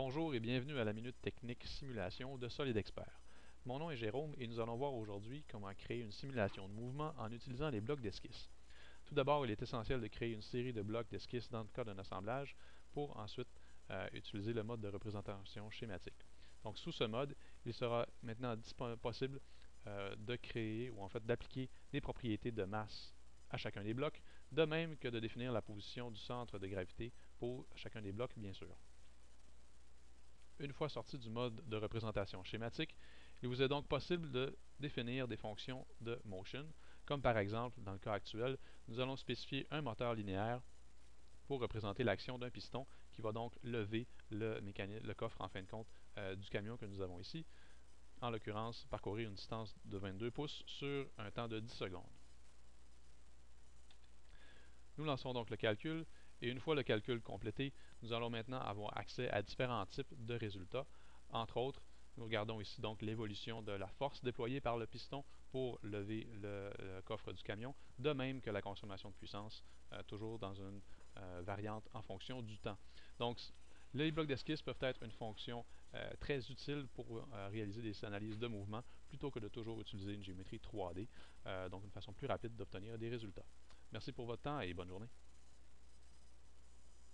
Bonjour et bienvenue à la Minute Technique Simulation de SolidExpert. Mon nom est Jérôme et nous allons voir aujourd'hui comment créer une simulation de mouvement en utilisant les blocs d'esquisse. Tout d'abord, il est essentiel de créer une série de blocs d'esquisse dans le cas d'un assemblage pour ensuite utiliser le mode de représentation schématique. Donc sous ce mode, il sera maintenant possible de créer ou en fait d'appliquer des propriétés de masse à chacun des blocs, de même que de définir la position du centre de gravité pour chacun des blocs, bien sûr. Une fois sorti du mode de représentation schématique, il vous est donc possible de définir des fonctions de motion, comme par exemple, dans le cas actuel, nous allons spécifier un moteur linéaire pour représenter l'action d'un piston qui va donc lever le coffre en fin de compte du camion que nous avons ici, en l'occurrence parcourir une distance de 22 pouces sur un temps de 10 secondes. Nous lançons donc le calcul et une fois le calcul complété, nous allons maintenant avoir accès à différents types de résultats. Entre autres, nous regardons ici donc l'évolution de la force déployée par le piston pour lever le coffre du camion, de même que la consommation de puissance, toujours dans une variante en fonction du temps. Donc, les blocs d'esquisse peuvent être une fonction très utile pour réaliser des analyses de mouvement plutôt que de toujours utiliser une géométrie 3D, donc une façon plus rapide d'obtenir des résultats. Merci pour votre temps et bonne journée.